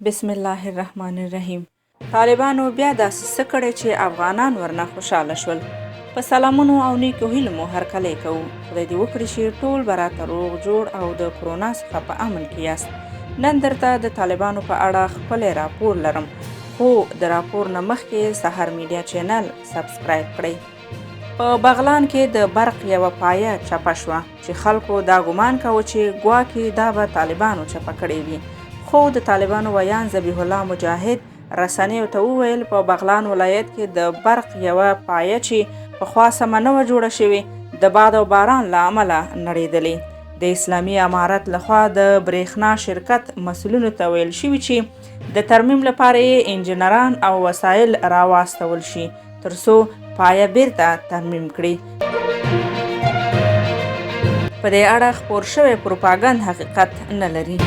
بسم الله الرحمن الرحیم. طالبانو بیا داسې څه کړی چې افغانان ورنه خوشحاله شول. په سلامونو او نیکو هیلو مو هرکلی کوو. خدای دې وکړي چې ټول به راته روغ جوړ او د کرونا څخه په امن کې یاست. نن درته د طالبانو په اړه خپلی راپور لرم، خو د راپور نه مخکې سحر میډیا چینل سبسکرایب کړئ. په بغلان کې د برق یوه پایه چپه شوه چې خلکو دا ګمان کوه چې ګواکې دا به طالبانو چپه کړې وي، خو د طالبانو ویان ذبیح الله مجاهد رسنیو ته وویل په بغلان ولایت کې د برق یوه پایه چې پخوا سمه نه وه جوړه شوې د باد او باران له امله نړېدلې. د اسلامي امارت لخوا د برېښنا شرکت مسؤلینو ته ویل شوي چې د ترمیم لپاره یې انجنیران او وسایل راواستول شي ترڅو پایه بیرته ترمیم کړي. په دې اړه خپور شوی پروپاګند حقیقت نه لري.